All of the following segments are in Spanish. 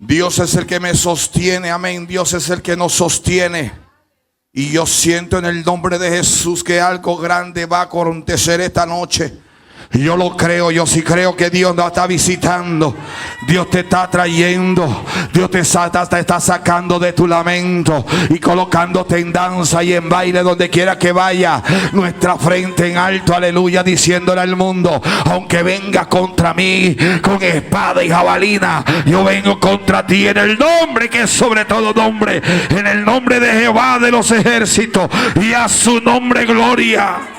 Dios es el que me sostiene, amén. Dios es el que nos sostiene. Y yo siento en el nombre de Jesús que algo grande va a acontecer esta noche. Yo lo creo, yo sí creo que Dios nos está visitando. Dios te está trayendo. Dios te está sacando de tu lamento y colocándote en danza y en baile donde quiera que vaya. Nuestra frente en alto, aleluya, diciéndole al mundo: aunque venga contra mí con espada y jabalina, yo vengo contra ti en el nombre que es sobre todo nombre, en el nombre de Jehová de los ejércitos, y a su nombre gloria.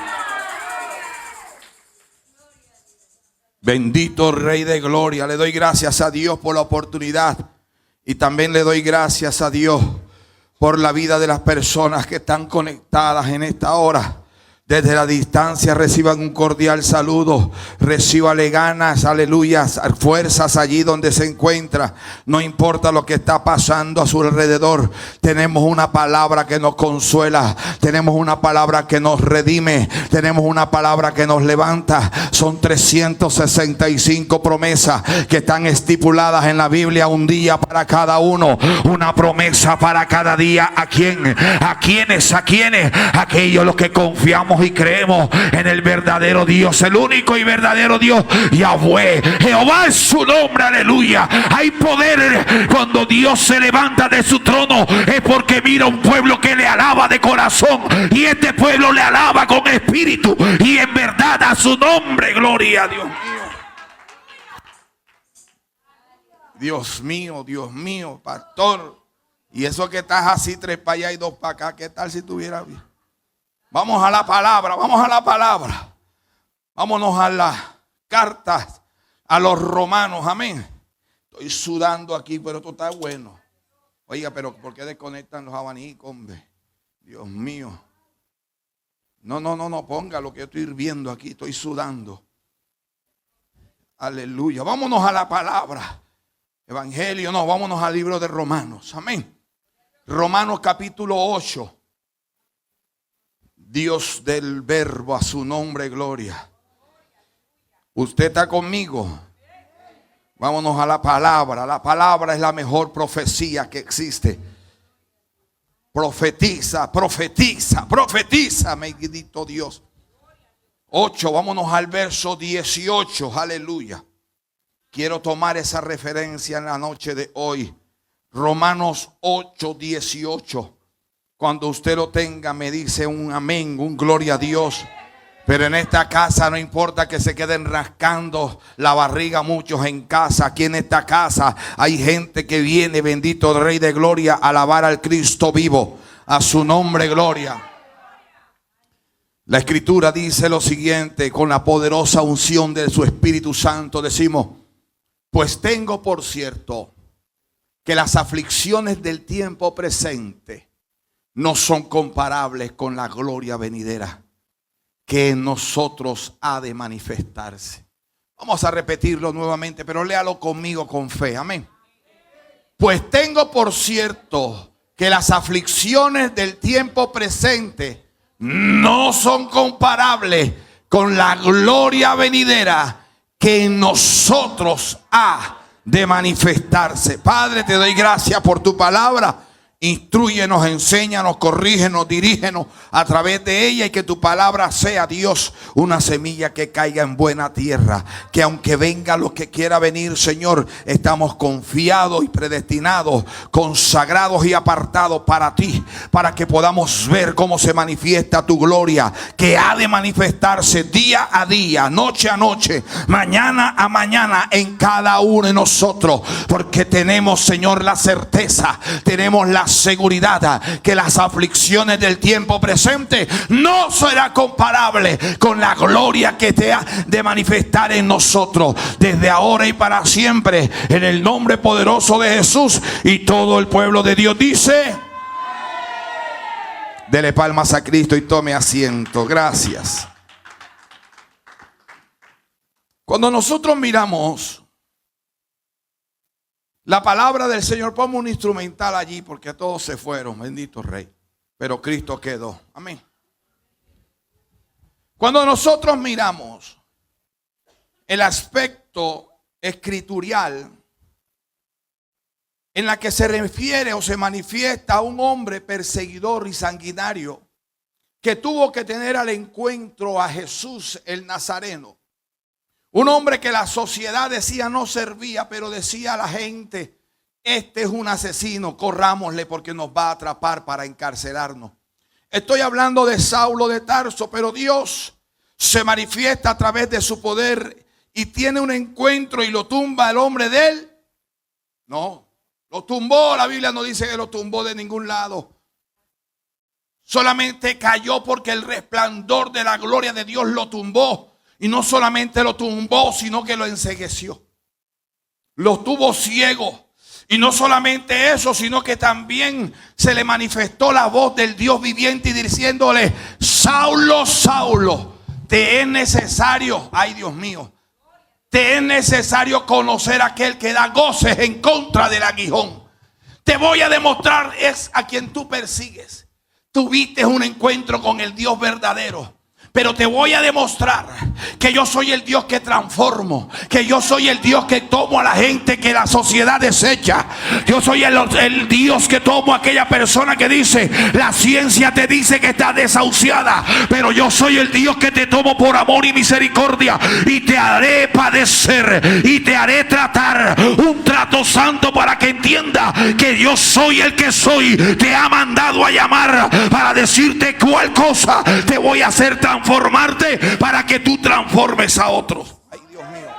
Bendito Rey de Gloria. Le doy gracias a Dios por la oportunidad. Y también le doy gracias a Dios por la vida de las personas que están conectadas en esta hora. Desde la distancia reciban un cordial saludo. Recíbale ganas, aleluya, fuerzas allí donde se encuentra. No importa lo que está pasando a su alrededor. Tenemos una palabra que nos consuela. Tenemos una palabra que nos redime. Tenemos una palabra que nos levanta. Son 365 promesas que están estipuladas en la Biblia. Un día para cada uno. Una promesa para cada día. ¿A quién? ¿A quiénes? ¿A quiénes? Aquellos los que confiamos y creemos en el verdadero Dios, el único y verdadero Dios, Yahweh. Jehová es su nombre, aleluya. Hay poder cuando Dios se levanta de su trono, es porque mira un pueblo que le alaba de corazón, y este pueblo le alaba con espíritu y en verdad a su nombre. Gloria a Dios mío. Dios mío, Dios mío, pastor. Y eso que estás así, 3 para allá y 2 para acá, ¿qué tal si tuviera bien? Vamos a la palabra, vamos a la palabra. Vámonos a las cartas a los romanos, amén. Estoy sudando aquí, pero esto está bueno. Oiga, pero ¿por qué desconectan los abanicos, hombre? Dios mío. No, ponga lo que yo estoy hirviendo aquí, estoy sudando. Aleluya, vámonos a la palabra. Evangelio, no, vámonos al libro de Romanos, amén. Romanos capítulo 8. Dios del verbo, a su nombre gloria. ¿Usted está conmigo? Vámonos a la palabra. La palabra es la mejor profecía que existe. Profetiza, profetiza, profetiza, mi bendito Dios. 8, vámonos al verso 18, aleluya. Quiero tomar esa referencia en la noche de hoy. Romanos 8, 18. Cuando usted lo tenga, me dice un amén, un gloria a Dios. Pero en esta casa no importa que se queden rascando la barriga muchos en casa. Aquí en esta casa hay gente que viene, bendito Rey de Gloria, a alabar al Cristo vivo. A su nombre gloria. La Escritura dice lo siguiente, con la poderosa unción de su Espíritu Santo decimos: pues tengo por cierto que las aflicciones del tiempo presente no son comparables con la gloria venidera que en nosotros ha de manifestarse. Vamos a repetirlo nuevamente, pero léalo conmigo con fe, amén. Pues tengo por cierto que las aflicciones del tiempo presente no son comparables con la gloria venidera que en nosotros ha de manifestarse. Padre, te doy gracias por tu palabra. Instrúyenos, enséñanos, corrígenos, dirígenos a través de ella, y que tu palabra sea, Dios, una semilla que caiga en buena tierra. Que aunque venga lo que quiera venir, Señor, estamos confiados y predestinados, consagrados y apartados para ti, para que podamos ver cómo se manifiesta tu gloria, que ha de manifestarse día a día, noche a noche, mañana a mañana en cada uno de nosotros. Porque tenemos, Señor, la certeza, tenemos la seguridad que las aflicciones del tiempo presente no será comparable con la gloria que te ha de manifestar en nosotros desde ahora y para siempre, en el nombre poderoso de Jesús. Y todo el pueblo de Dios dice: dele palmas a Cristo y tome asiento. Gracias. Cuando nosotros miramos la palabra del Señor, ponme un instrumental allí, porque todos se fueron, bendito Rey, pero Cristo quedó, amén. Cuando nosotros miramos el aspecto escritural en la que se refiere o se manifiesta a un hombre perseguidor y sanguinario que tuvo que tener al encuentro a Jesús el Nazareno. Un hombre que la sociedad decía no servía, pero decía a la gente: este es un asesino, corrámosle porque nos va a atrapar para encarcelarnos. Estoy hablando de Saulo de Tarso, pero Dios se manifiesta a través de su poder y tiene un encuentro y lo tumba el hombre de él. No, lo tumbó. La Biblia no dice que lo tumbó de ningún lado. Solamente cayó porque el resplandor de la gloria de Dios lo tumbó. Y no solamente lo tumbó, sino que lo encegueció. Lo tuvo ciego. Y no solamente eso, sino que también se le manifestó la voz del Dios viviente y diciéndole: Saulo, Saulo, te es necesario, ay Dios mío, te es necesario conocer a aquel que da goces en contra del aguijón. Te voy a demostrar es a quien tú persigues. Tuviste un encuentro con el Dios verdadero. Pero te voy a demostrar que yo soy el Dios que transformo, que yo soy el Dios que tomo a la gente que la sociedad desecha. Yo soy el Dios que tomo a aquella persona que dice: la ciencia te dice que está desahuciada, pero yo soy el Dios que te tomo por amor y misericordia y te haré padecer y te haré tratar un trato santo para que entienda que yo soy el que soy. Te ha mandado a llamar para decirte cuál cosa te voy a hacer transformarte para que tú transformes a otros. Ay, Dios mío.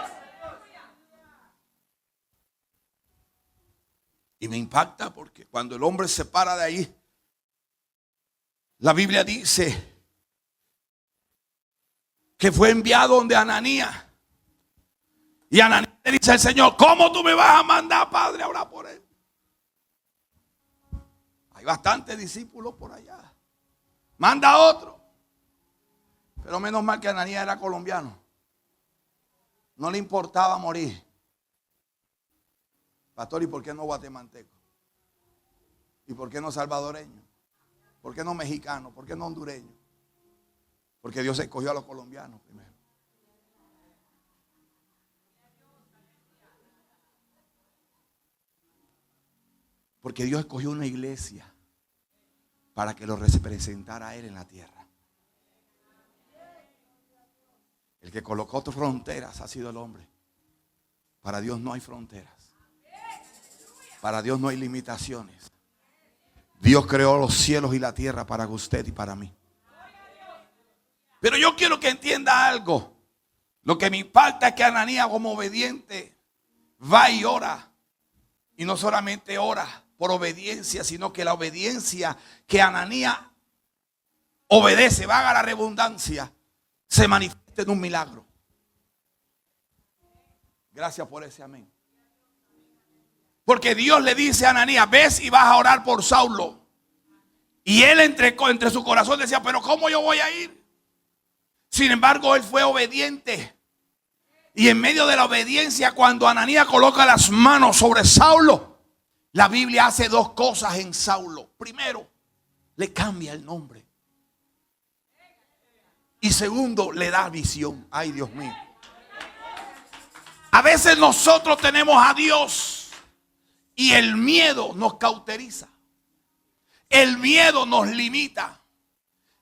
Y me impacta porque cuando el hombre se para de ahí, la Biblia dice que fue enviado donde Ananías. Y Ananías le dice al Señor: ¿cómo tú me vas a mandar, Padre, a orar por él? Hay bastantes discípulos por allá. Manda a otro. Pero menos mal que Ananías era colombiano. No le importaba morir. Pastor, ¿y por qué no guatemalteco? ¿Y por qué no salvadoreño? ¿Por qué no mexicano? ¿Por qué no hondureño? Porque Dios escogió a los colombianos primero. Porque Dios escogió una iglesia para que lo representara a Él en la tierra. El que colocó fronteras ha sido el hombre. Para Dios no hay fronteras. Para Dios no hay limitaciones. Dios creó los cielos y la tierra para usted y para mí. Pero yo quiero que entienda algo. Lo que me impacta es que Ananías, como obediente, va y ora. Y no solamente ora por obediencia, sino que la obediencia que Ananías obedece, valga la redundancia, se manifiesta en un milagro. Gracias por ese amén. Porque Dios le dice a Ananías: ves y vas a orar por Saulo. Y él entre su corazón decía: pero ¿cómo yo voy a ir? Sin embargo, él fue obediente. Y en medio de la obediencia, cuando Ananías coloca las manos sobre Saulo, la Biblia hace dos cosas en Saulo. Primero, le cambia el nombre. Y segundo, le da visión. Ay, Dios mío. A veces nosotros tenemos a Dios y el miedo nos cauteriza. El miedo nos limita.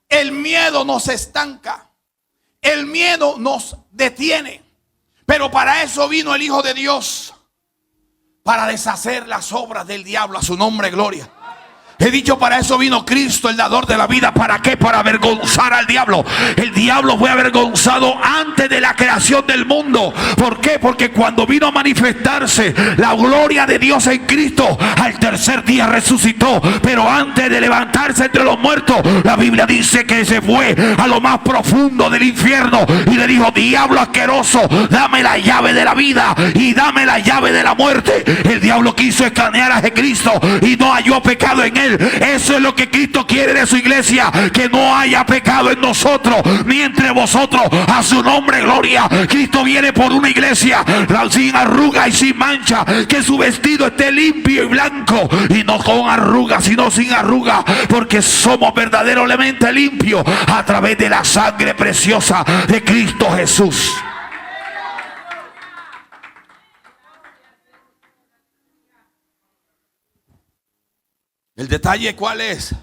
El miedo nos estanca. El miedo nos detiene. Pero para eso vino el Hijo de Dios. Para deshacer las obras del diablo. A su nombre, gloria. He dicho, para eso vino Cristo, el dador de la vida. ¿Para qué? Para avergonzar al diablo. El diablo fue avergonzado antes de la creación del mundo. ¿Por qué? Porque cuando vino a manifestarse la gloria de Dios en Cristo, al tercer día resucitó. Pero antes de levantarse entre los muertos, la Biblia dice que se fue a lo más profundo del infierno y le dijo: diablo asqueroso, dame la llave de la vida y dame la llave de la muerte. El diablo quiso escanear a Cristo y no halló pecado en él. Eso es lo que Cristo quiere de su iglesia, que no haya pecado en nosotros ni entre vosotros. A su nombre, gloria. Cristo viene por una iglesia sin arruga y sin mancha, que su vestido esté limpio y blanco, y no con arruga sino sin arruga, porque somos verdaderamente limpios a través de la sangre preciosa de Cristo Jesús. El detalle, ¿cuál es?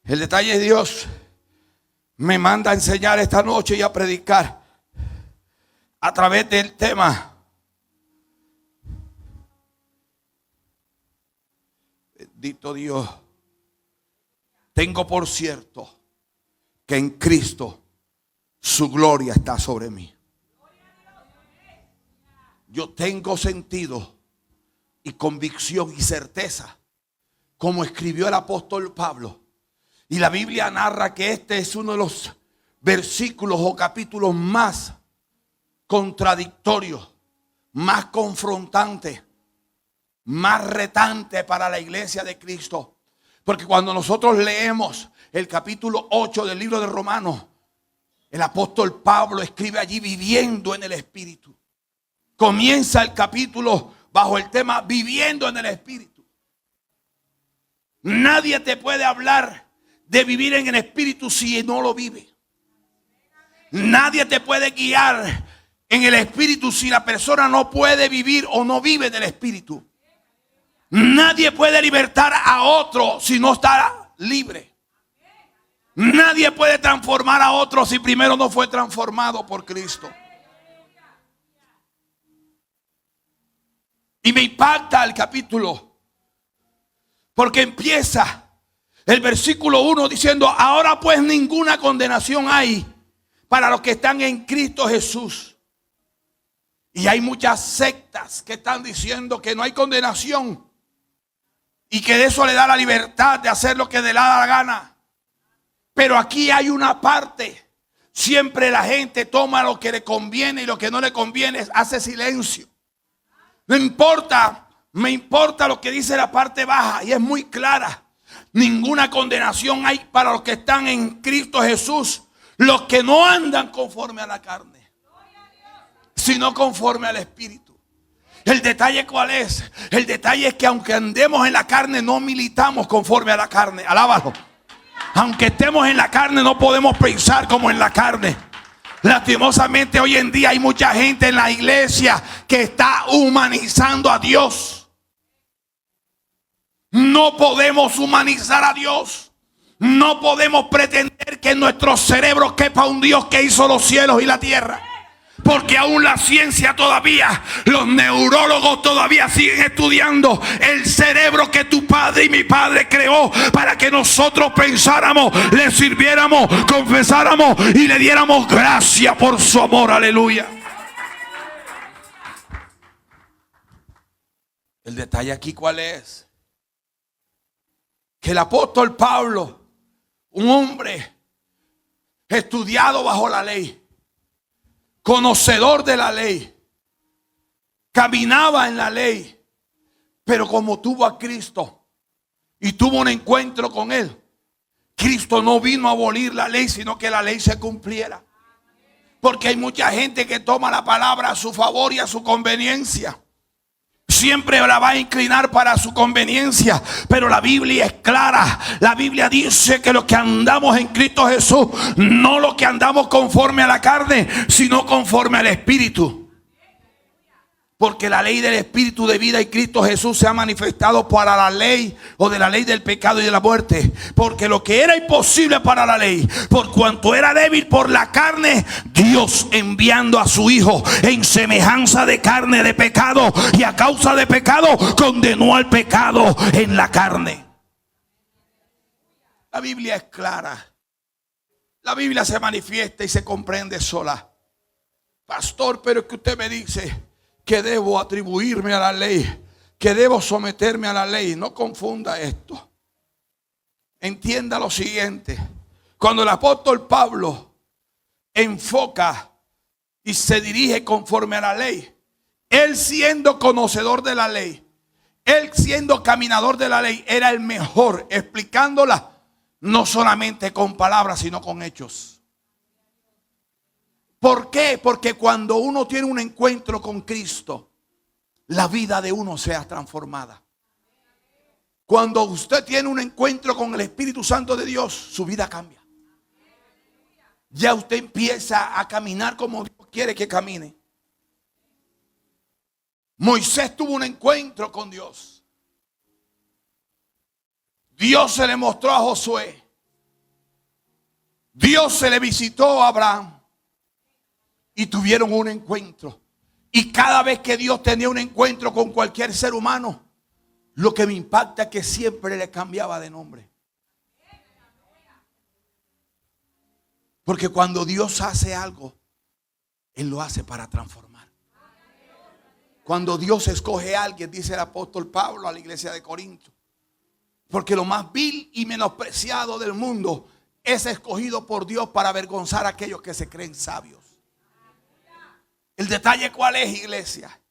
El detalle es Dios me manda a enseñar esta noche y a predicar a través del tema. Bendito Dios. Tengo por cierto que en Cristo su gloria está sobre mí. Yo tengo sentido y convicción y certeza, como escribió el apóstol Pablo. Y la Biblia narra que este es uno de los versículos o capítulos más contradictorios, más confrontantes, más retantes para la iglesia de Cristo. Porque cuando nosotros leemos el capítulo 8 del libro de Romanos, el apóstol Pablo escribe allí viviendo en el Espíritu. Comienza el capítulo bajo el tema viviendo en el Espíritu. Nadie te puede hablar de vivir en el Espíritu si no lo vive. Nadie te puede guiar en el Espíritu si la persona no puede vivir o no vive del Espíritu. Nadie puede libertar a otro si no está libre. Nadie puede transformar a otro si primero no fue transformado por Cristo. Y me impacta el capítulo porque empieza el versículo 1 diciendo: ahora pues ninguna condenación hay para los que están en Cristo Jesús. Y hay muchas sectas que están diciendo que no hay condenación y que de eso le da la libertad de hacer lo que le da la gana. Pero aquí hay una parte. Siempre la gente toma lo que le conviene y lo que no le conviene hace silencio. No importa, me importa lo que dice la parte baja y es muy clara. Ninguna condenación hay para los que están en Cristo Jesús, los que no andan conforme a la carne, sino conforme al Espíritu. El detalle, ¿cuál es? El detalle es que aunque andemos en la carne, no militamos conforme a la carne. Alábalo. Aunque estemos en la carne, no podemos pensar como en la carne. Lastimosamente hoy en día hay mucha gente en la iglesia que está humanizando a Dios. No podemos humanizar a Dios. No podemos pretender que en nuestro cerebro quepa un Dios que hizo los cielos y la tierra. Porque aún la ciencia todavía, los neurólogos todavía siguen estudiando el cerebro que tu padre y mi padre creó para que nosotros pensáramos, le sirviéramos, confesáramos y le diéramos gracias por su amor. Aleluya. El detalle aquí, ¿cuál es? Que el apóstol Pablo, un hombre estudiado bajo la ley, conocedor de la ley, caminaba en la ley, pero como tuvo a Cristo y tuvo un encuentro con Él, Cristo no vino a abolir la ley, sino que la ley se cumpliera. Porque hay mucha gente que toma la palabra a su favor y a su conveniencia. Siempre la va a inclinar para su conveniencia, pero la Biblia es clara. La Biblia dice que los que andamos en Cristo Jesús, no los que andamos conforme a la carne, sino conforme al Espíritu. Porque la ley del Espíritu de vida y Cristo Jesús se ha manifestado para la ley o de la ley del pecado y de la muerte. Porque lo que era imposible para la ley, por cuanto era débil por la carne, Dios enviando a su Hijo en semejanza de carne de pecado y a causa de pecado condenó al pecado en la carne. La Biblia es clara. La Biblia se manifiesta y se comprende sola. Pastor, pero es que usted me dice que debo atribuirme a la ley, que debo someterme a la ley. No confunda esto. Entienda lo siguiente. Cuando el apóstol Pablo enfoca y se dirige conforme a la ley, él siendo conocedor de la ley, él siendo caminador de la ley, era el mejor explicándola, no solamente con palabras, sino con hechos. ¿Por qué? Porque cuando uno tiene un encuentro con Cristo, la vida de uno sea transformada. Cuando usted tiene un encuentro con el Espíritu Santo de Dios, su vida cambia. Ya usted empieza a caminar como Dios quiere que camine. Moisés tuvo un encuentro con Dios. Dios se le mostró a Josué. Dios se le visitó a Abraham. Y tuvieron un encuentro. Y cada vez que Dios tenía un encuentro con cualquier ser humano, lo que me impacta es que siempre le cambiaba de nombre. Porque cuando Dios hace algo, Él lo hace para transformar. Cuando Dios escoge a alguien, dice el apóstol Pablo a la iglesia de Corinto, porque lo más vil y menospreciado del mundo es escogido por Dios para avergonzar a aquellos que se creen sabios. El detalle, ¿cuál es, iglesia?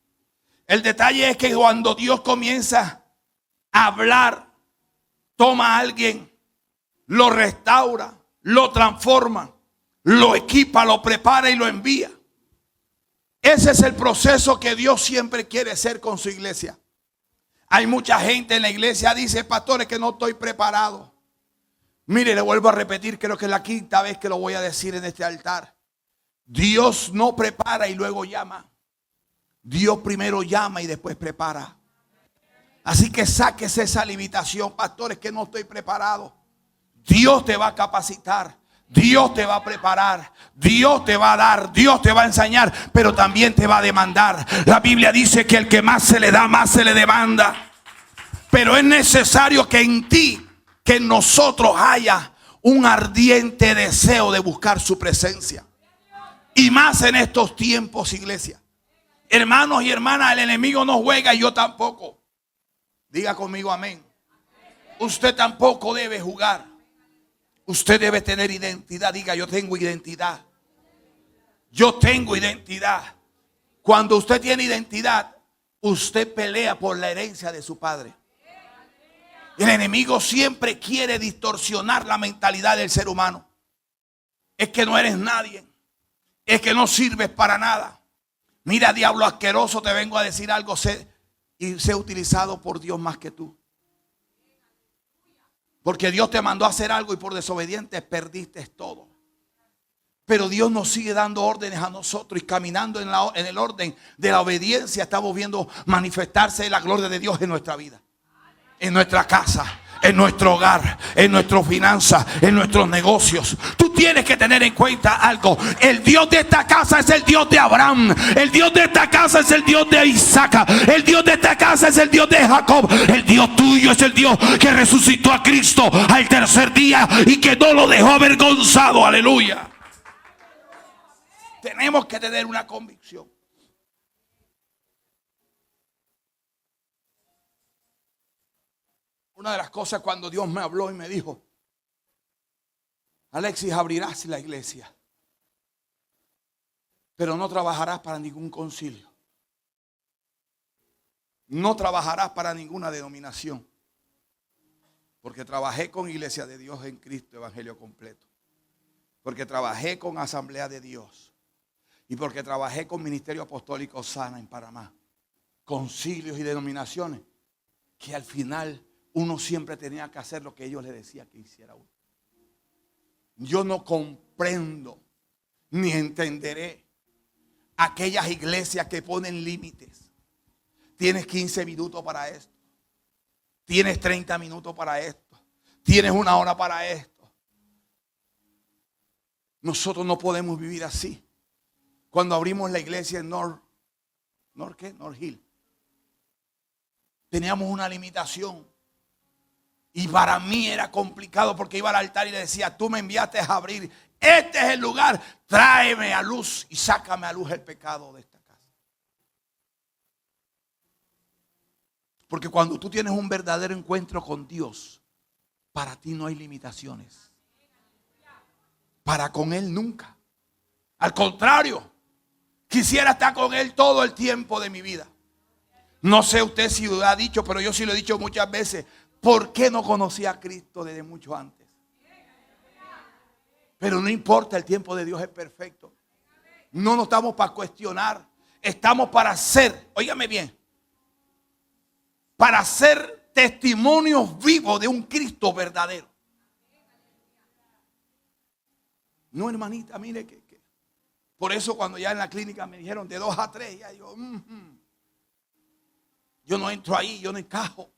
El detalle es que cuando Dios comienza a hablar, toma a alguien, lo restaura, lo transforma, lo equipa, lo prepara y lo envía. Ese es el proceso que Dios siempre quiere hacer con su iglesia. Hay mucha gente en la iglesia, dice, pastores, que no estoy preparado. Mire, le vuelvo a repetir, creo que es la quinta vez que lo voy a decir en este altar. Dios no prepara y luego llama. Dios primero llama y después prepara. Así que sáquese esa limitación, pastores, que no estoy preparado. Dios te va a capacitar. Dios te va a preparar, Dios te va a dar, Dios te va a enseñar, pero también te va a demandar. La Biblia dice que el que más se le da, más se le demanda. Pero es necesario que en ti, que en nosotros haya un ardiente deseo de buscar su presencia. Y más en estos tiempos, iglesia. Hermanos y hermanas, el enemigo no juega y yo tampoco. Diga conmigo amén. Usted tampoco debe jugar. Usted debe tener identidad. Diga, yo tengo identidad. Yo tengo identidad. Cuando usted tiene identidad, usted pelea por la herencia de su padre. El enemigo siempre quiere distorsionar la mentalidad del ser humano. Es que no eres nadie. Es que no sirves para nada. Mira, diablo asqueroso, te vengo a decir algo. Sé utilizado por Dios más que tú. Porque Dios te mandó a hacer algo y por desobediente perdiste todo. Pero Dios nos sigue dando órdenes a nosotros y caminando en el orden de la obediencia estamos viendo manifestarse la gloria de Dios en nuestra vida. En nuestra casa, en nuestro hogar, en nuestras finanzas, en nuestros negocios. Tú tienes que tener en cuenta algo. El Dios de esta casa es el Dios de Abraham. El Dios de esta casa es el Dios de Isaac. El Dios de esta casa es el Dios de Jacob. El Dios tuyo es el Dios que resucitó a Cristo al tercer día y que no lo dejó avergonzado. Aleluya. Tenemos que tener una convicción. Una de las cosas cuando Dios me habló y me dijo, Alexis, abrirás la iglesia, pero no trabajarás para ningún concilio. No trabajarás para ninguna denominación. Porque trabajé con Iglesia de Dios en Cristo, Evangelio Completo. Porque trabajé con Asamblea de Dios. Y porque trabajé con Ministerio Apostólico Sana en Panamá. Concilios y denominaciones que al final uno siempre tenía que hacer lo que ellos le decían que hiciera uno. Yo no comprendo ni entenderé aquellas iglesias que ponen límites. Tienes 15 minutos para esto. Tienes 30 minutos para esto. Tienes una hora para esto. Nosotros no podemos vivir así. Cuando abrimos la iglesia en North Hill, teníamos una limitación. Y para mí era complicado porque iba al altar y le decía, tú me enviaste a abrir. Este es el lugar. Tráeme a luz y sácame a luz el pecado de esta casa. Porque cuando tú tienes un verdadero encuentro con Dios, para ti no hay limitaciones. Para con Él nunca. Al contrario, quisiera estar con Él todo el tiempo de mi vida. No sé usted si lo ha dicho, pero yo sí lo he dicho muchas veces. ¿Por qué no conocí a Cristo desde mucho antes? Pero no importa, el tiempo de Dios es perfecto. No nos estamos para cuestionar. Estamos para ser, óigame bien, para ser testimonios vivos de un Cristo verdadero. No, hermanita, mire que por eso cuando ya en la clínica me dijeron de 2 a 3, ya yo no entro ahí, yo no encajo.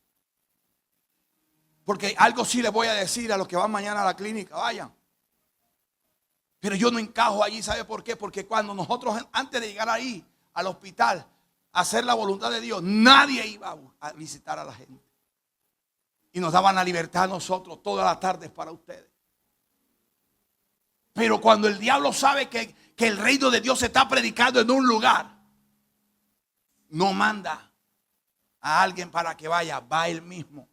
Porque algo sí les voy a decir a los que van mañana a la clínica, vayan. Pero yo no encajo allí, ¿sabe por qué? Porque cuando nosotros antes de llegar ahí al hospital a hacer la voluntad de Dios, nadie iba a visitar a la gente. Y nos daban la libertad a nosotros todas las tardes para ustedes. Pero cuando el diablo sabe que el reino de Dios se está predicando en un lugar, no manda a alguien para que vaya, va él mismo.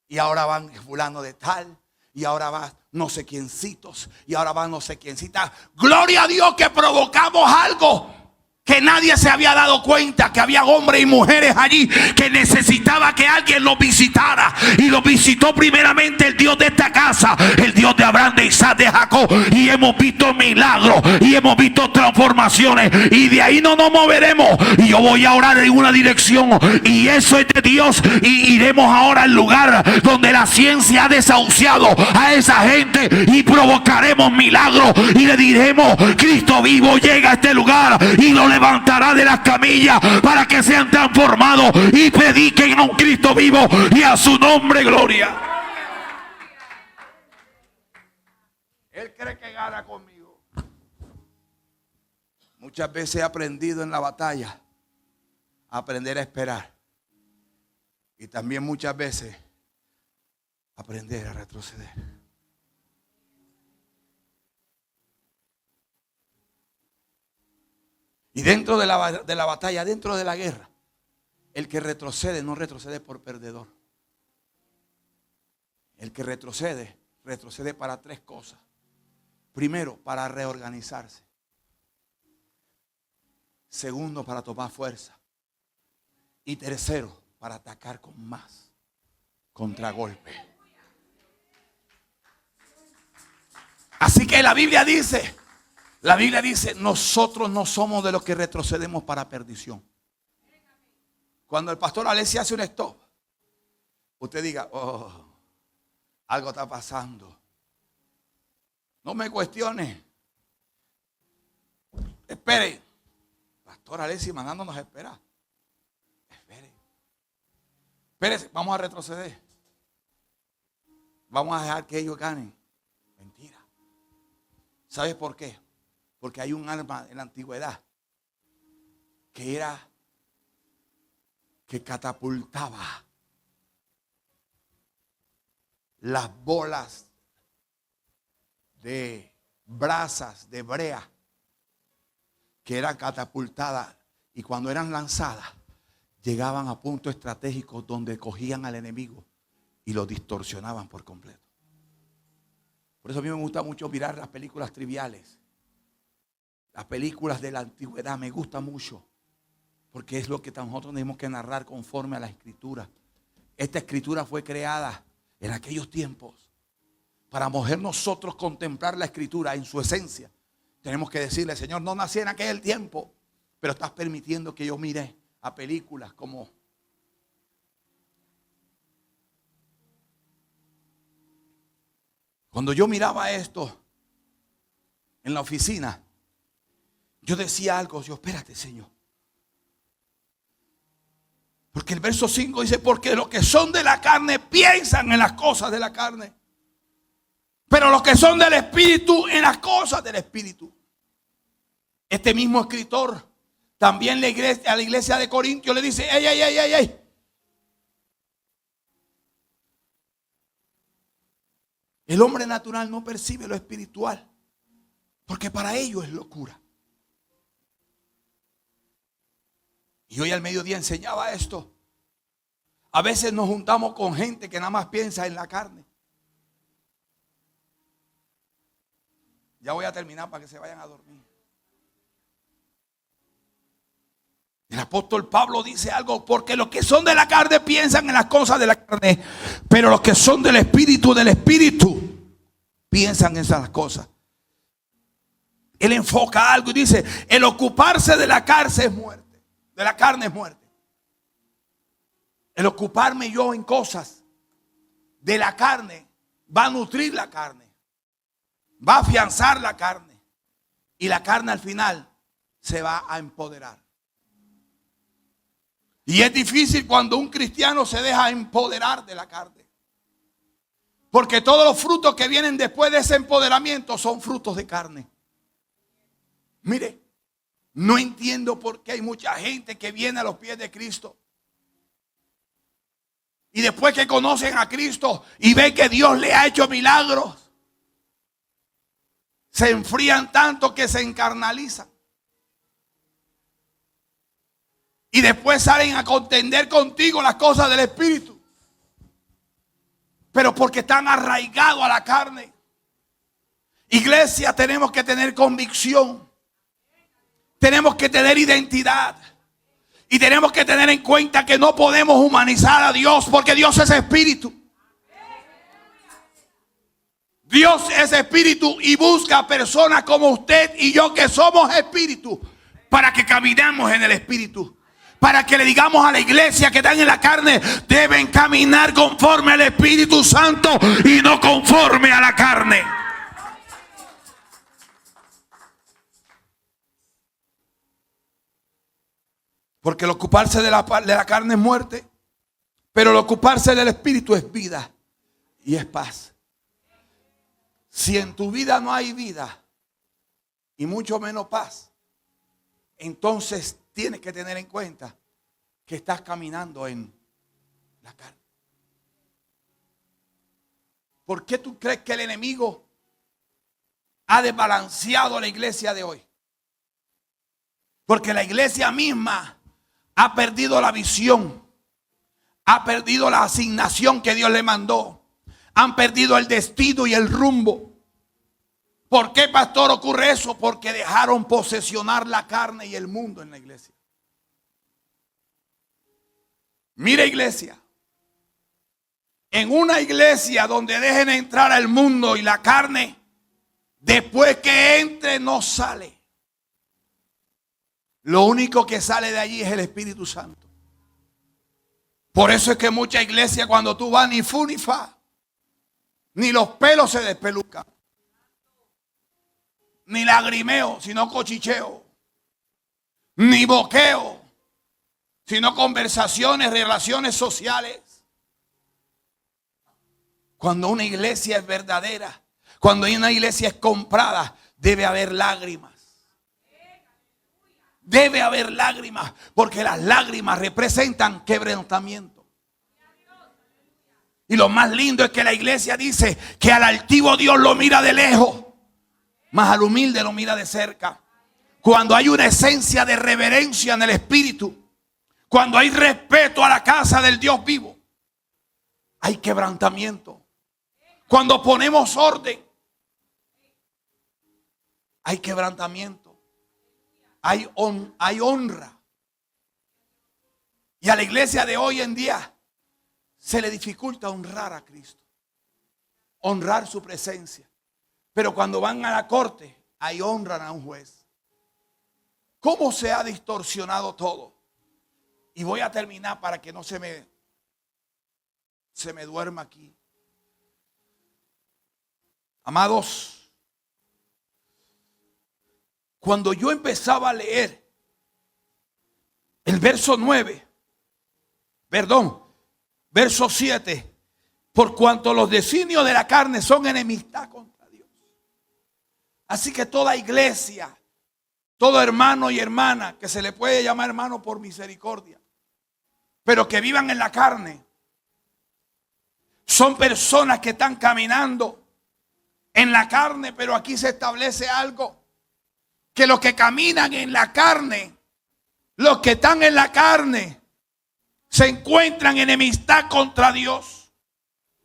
Y ahora van fulano de tal, y ahora va no sé quiéncitos, y ahora va no sé quiéncita. Gloria a Dios que provocamos algo que nadie se había dado cuenta, que había hombres y mujeres allí que necesitaba que alguien los visitara. Y los visitó primeramente el Dios de esta casa, el Dios de Abraham, de Isaac, de Jacob. Y hemos visto milagros y hemos visto transformaciones. Y de ahí no nos moveremos. Y yo voy a orar en una dirección, y eso es de Dios. Y iremos ahora al lugar donde la ciencia ha desahuciado a esa gente, y provocaremos milagros. Y le diremos: Cristo vivo llega a este lugar, y lo levantará de las camillas para que sean transformados y prediquen a un Cristo vivo, y a su nombre gloria. Él cree que gana conmigo. Muchas veces he aprendido en la batalla a aprender a esperar, y también muchas veces aprender a retroceder. Y dentro de la batalla, dentro de la guerra, el que retrocede no retrocede por perdedor. El que retrocede, retrocede para tres cosas. Primero, para reorganizarse. Segundo, para tomar fuerza. Y tercero, para atacar con más contragolpe. Así que la Biblia dice, nosotros no somos de los que retrocedemos para perdición. Cuando el pastor Alexis hace un stop, usted diga: oh, algo está pasando. No me cuestione. Espere. Pastor Alexis mandándonos a esperar. Espérese, vamos a retroceder. Vamos a dejar que ellos ganen. Mentira. ¿Sabes por qué? Porque hay un arma en la antigüedad que catapultaba las bolas de brasas, de brea, que eran catapultadas, y cuando eran lanzadas llegaban a puntos estratégicos donde cogían al enemigo y lo distorsionaban por completo. Por eso a mí me gusta mucho mirar las películas triviales. Las películas de la antigüedad me gustan mucho, porque es lo que nosotros tenemos que narrar conforme a la escritura. Esta escritura fue creada en aquellos tiempos. Para poder nosotros contemplar la escritura en su esencia, tenemos que decirle: Señor, no nací en aquel tiempo, pero estás permitiendo que yo mire a películas como cuando yo miraba esto en la oficina. Yo decía algo: yo, espérate, Señor. Porque el verso 5 dice: porque los que son de la carne piensan en las cosas de la carne, pero los que son del Espíritu en las cosas del Espíritu. Este mismo escritor también a la iglesia de Corintios le dice: ey. El hombre natural no percibe lo espiritual, porque para ello es locura. Y hoy al mediodía enseñaba esto. A veces nos juntamos con gente que nada más piensa en la carne. Ya voy a terminar para que se vayan a dormir. El apóstol Pablo dice algo: porque los que son de la carne piensan en las cosas de la carne, pero los que son del Espíritu piensan en esas cosas. Él enfoca algo y dice: el ocuparse de la carne es muerte. De la carne es muerte. El ocuparme yo en cosas de la carne va a nutrir la carne, va a afianzar la carne, y la carne al final se va a empoderar. Y es difícil cuando un cristiano se deja empoderar de la carne. Porque todos los frutos que vienen después de ese empoderamiento son frutos de carne. Mire, no entiendo por qué hay mucha gente que viene a los pies de Cristo. Y después que conocen a Cristo y ven que Dios le ha hecho milagros, se enfrían tanto que se encarnalizan. Y después salen a contender contigo las cosas del Espíritu. Pero porque están arraigados a la carne. Iglesia, tenemos que tener convicción. Tenemos que tener identidad. Y tenemos que tener en cuenta que no podemos humanizar a Dios, porque Dios es espíritu. Dios es espíritu y busca personas como usted y yo que somos espíritu para que caminemos en el espíritu. Para que le digamos a la iglesia que están en la carne, deben caminar conforme al Espíritu Santo y no conforme a la carne. Porque el ocuparse de la carne es muerte, pero el ocuparse del Espíritu es vida y es paz. Si en tu vida no hay vida y mucho menos paz, entonces tienes que tener en cuenta que estás caminando en la carne. ¿Por qué tú crees que el enemigo ha desbalanceado la iglesia de hoy? Porque la iglesia misma ha perdido la visión, ha perdido la asignación que Dios le mandó, han perdido el destino y el rumbo. ¿Por qué, pastor, ocurre eso? Porque dejaron posesionar la carne y el mundo en la iglesia. Mire, iglesia, en una iglesia donde dejen entrar al mundo y la carne, después que entre no sale. Lo único que sale de allí es el Espíritu Santo. Por eso es que mucha iglesia, cuando tú vas, ni fu ni fa, ni los pelos se despelucan, ni lagrimeo, sino cochicheo, ni boqueo, sino conversaciones, relaciones sociales. Cuando una iglesia es verdadera, cuando una iglesia es comprada, debe haber lágrimas. Debe haber lágrimas, porque las lágrimas representan quebrantamiento. Y lo más lindo es que la iglesia dice que al altivo Dios lo mira de lejos, mas al humilde lo mira de cerca. Cuando hay una esencia de reverencia en el espíritu, cuando hay respeto a la casa del Dios vivo, hay quebrantamiento. Cuando ponemos orden, hay quebrantamiento. Hay honra. Y a la iglesia de hoy en día se le dificulta honrar a Cristo, honrar su presencia. Pero cuando van a la corte, ahí honran a un juez. ¿Cómo se ha distorsionado todo? Y voy a terminar para que no se me duerma aquí. Amados, cuando yo empezaba a leer el verso 7, por cuanto los designios de la carne son enemistad contra Dios. Así que toda iglesia, todo hermano y hermana, que se le puede llamar hermano por misericordia, pero que vivan en la carne, son personas que están caminando en la carne. Pero aquí se establece algo, que los que caminan en la carne, los que están en la carne, se encuentran en enemistad contra Dios.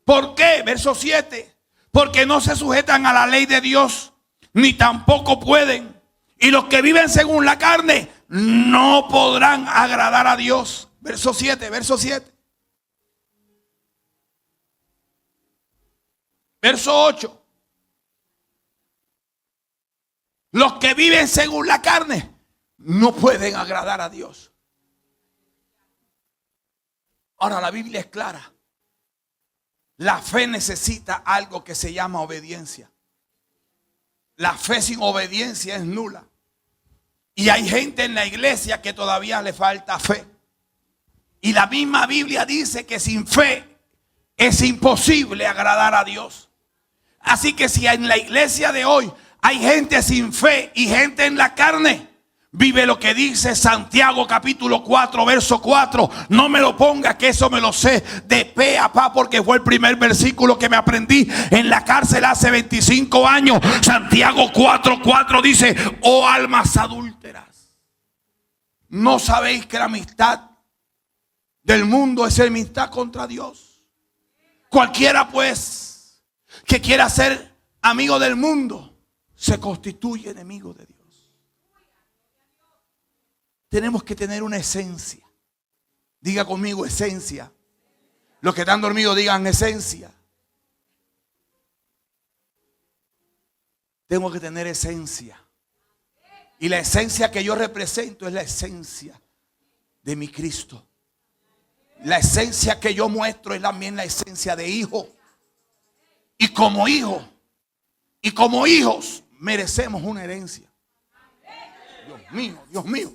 ¿Por qué? Verso 7. Porque no se sujetan a la ley de Dios, ni tampoco pueden. Y los que viven según la carne no podrán agradar a Dios. Verso 7. Verso 8. Los que viven según la carne no pueden agradar a Dios. Ahora, la Biblia es clara. La fe necesita algo que se llama obediencia. La fe sin obediencia es nula. Y hay gente en la iglesia que todavía le falta fe. Y la misma Biblia dice que sin fe es imposible agradar a Dios. Así que si en la iglesia de hoy hay gente sin fe y gente en la carne, vive lo que dice Santiago capítulo 4 verso 4. No me lo ponga, que eso me lo sé de pe a pa, porque fue el primer versículo que me aprendí en la cárcel hace 25 años. Santiago 4:4 dice: oh almas adúlteras, ¿no sabéis que la amistad del mundo es enemistad contra Dios? Cualquiera pues que quiera ser amigo del mundo se constituye enemigo de Dios. Tenemos que tener una esencia. Diga conmigo, esencia. Los que están dormidos digan esencia. Tengo que tener esencia. Y la esencia que yo represento es la esencia de mi Cristo. La esencia que yo muestro es también la esencia de hijo. Y como hijo, y como hijos, merecemos una herencia. Dios mío, Dios mío.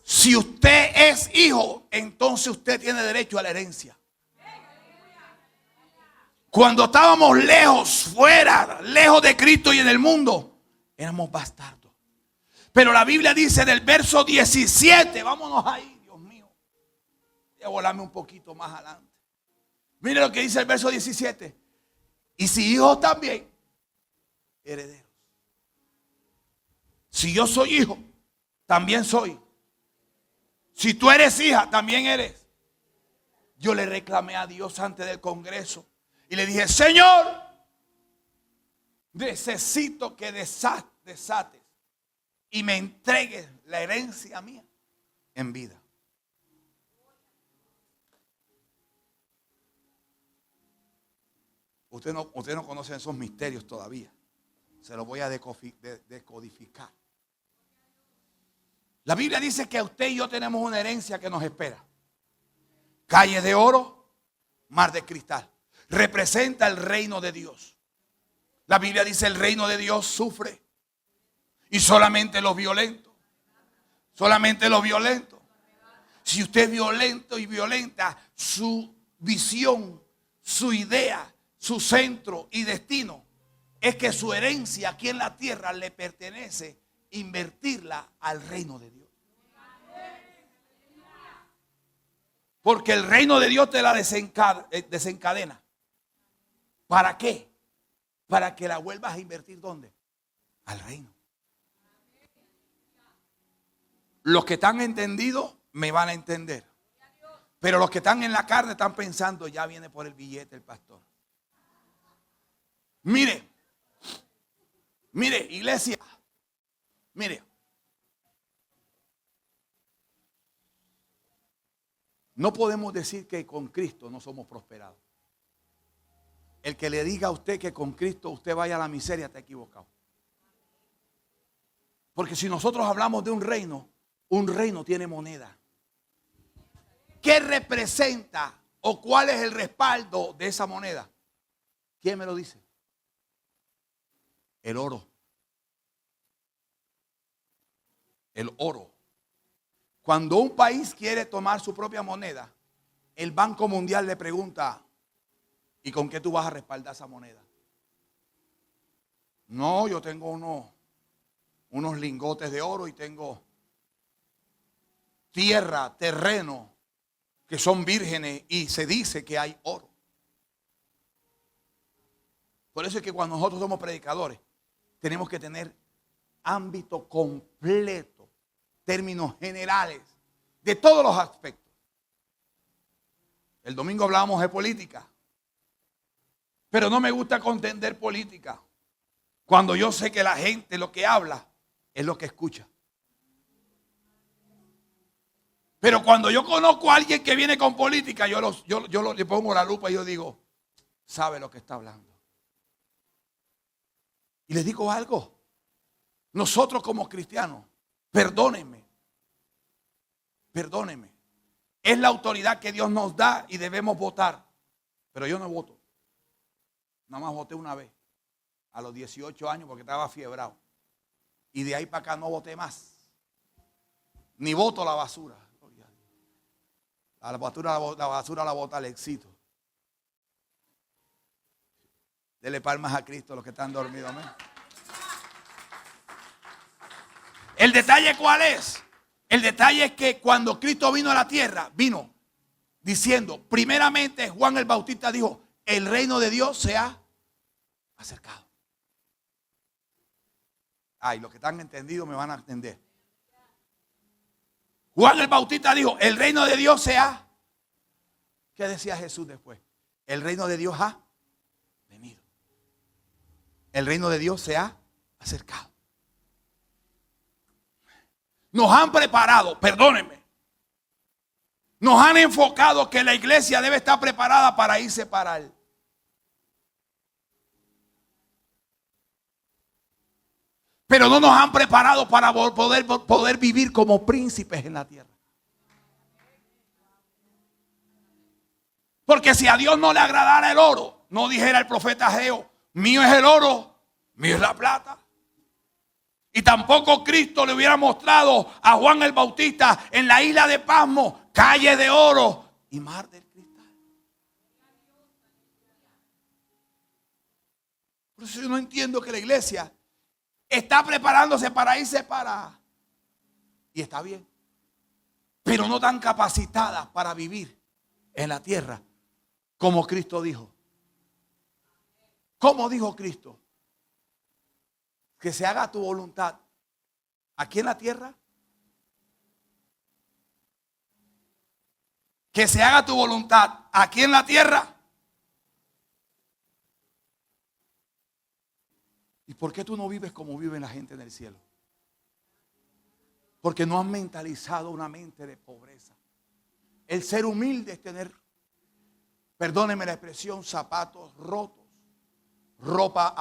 Si usted es hijo, entonces usted tiene derecho a la herencia. Cuando estábamos lejos, fuera, lejos de Cristo y en el mundo, éramos bastardos. Pero la Biblia dice en el verso 17, vámonos ahí, Dios mío. Voy a volarme un poquito más adelante. Mire lo que dice el verso 17. Y si hijos también, herederos. Si yo soy hijo, también soy. Si tú eres hija, también eres. Yo le reclamé a Dios antes del Congreso y le dije: Señor, necesito que desates y me entregues la herencia mía en vida. Usted no conoce esos misterios todavía. Se los voy a decodificar. La Biblia dice que usted y yo tenemos una herencia que nos espera. Calles de oro, mar de cristal. Representa el reino de Dios. La Biblia dice: el reino de Dios sufre. Y solamente los violentos. Solamente los violentos. Si usted es violento y violenta, su visión, su idea, su centro y destino es que su herencia aquí en la tierra le pertenece invertirla al reino de Dios. Porque el reino de Dios te la desencadena. ¿Para qué? Para que la vuelvas a invertir ¿dónde? Al reino. Los que están entendidos me van a entender. Pero los que están en la carne están pensando: ya viene por el billete el pastor. Mire, iglesia, mire. No podemos decir que con Cristo no somos prosperados. El que le diga a usted que con Cristo usted vaya a la miseria está equivocado. Porque si nosotros hablamos de un reino tiene moneda. ¿Qué representa o cuál es el respaldo de esa moneda? ¿Quién me lo dice? El oro. El oro. Cuando un país quiere tomar su propia moneda, el Banco Mundial le pregunta: ¿y con qué tú vas a respaldar esa moneda? No, yo tengo unos lingotes de oro y tengo tierra, terreno, que son vírgenes y se dice que hay oro. Por eso es que cuando nosotros somos predicadores, tenemos que tener ámbito completo, términos generales, de todos los aspectos. El domingo hablábamos de política, pero no me gusta contender política cuando yo sé que la gente lo que habla es lo que escucha. Pero cuando yo conozco a alguien que viene con política, yo le pongo la lupa y yo digo: sabe lo que está hablando. Y les digo algo: nosotros como cristianos, perdónenme, es la autoridad que Dios nos da y debemos votar. Pero yo no voto. Nada más voté una vez, a los 18 años, porque estaba fiebrado. Y de ahí para acá no voté más. Ni voto la basura. La basura la bota Alexito. Dele palmas a Cristo los que están dormidos. Amén. El detalle, ¿cuál es? El detalle es que cuando Cristo vino a la tierra, vino diciendo, primeramente Juan el Bautista dijo, el reino de Dios se ha acercado. Ay, los que están entendidos me van a entender. Juan el Bautista dijo, el reino de Dios se ha. ¿Qué decía Jesús después? El reino de Dios ha venido. El reino de Dios se ha acercado. Nos han preparado, perdónenme. Nos han enfocado que la iglesia debe estar preparada para irse para él. Pero no nos han preparado para poder vivir como príncipes en la tierra. Porque si a Dios no le agradara el oro, no dijera el profeta Ageo, mío es el oro, mío es la plata. Y tampoco Cristo le hubiera mostrado a Juan el Bautista en la isla de Pasmo, calle de oro y mar del cristal. Por eso yo no entiendo que la iglesia está preparándose para irse para. Y está bien. Pero no tan capacitada para vivir en la tierra como Cristo dijo. ¿Cómo dijo Cristo? Que se haga tu voluntad aquí en la tierra. Que se haga tu voluntad aquí en la tierra. ¿Y por qué tú no vives como vive la gente en el cielo? Porque no has mentalizado una mente de pobreza. El ser humilde es tener, perdóneme la expresión, zapatos rotos, ropa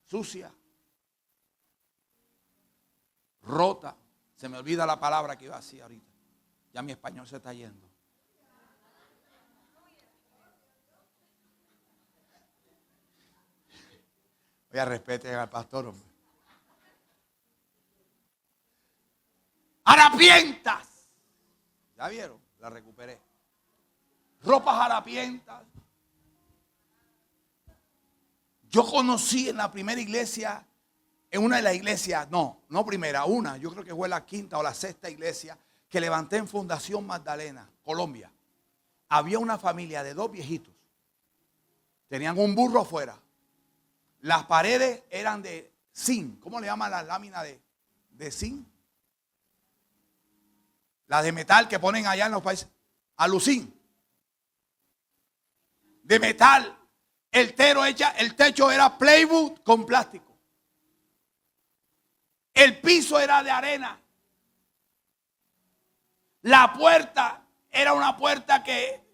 sucia, rota. Se me olvida la palabra que iba a decir ahorita. Ya mi español se está yendo. Voy a respetar al pastor, hombre. Harapientas. ¿Ya vieron? La recuperé. Ropas harapientas. Yo conocí en la primera iglesia, en una de las iglesias, no primera, yo creo que fue la quinta o la sexta iglesia que levanté en Fundación Magdalena, Colombia. Había una familia de 2 viejitos. Tenían un burro afuera. Las paredes eran de zinc. ¿Cómo le llaman las láminas de zinc? Las de metal que ponen allá en los países. Alucín. De metal. El techo era plywood con plástico. El piso era de arena. La puerta era una puerta que...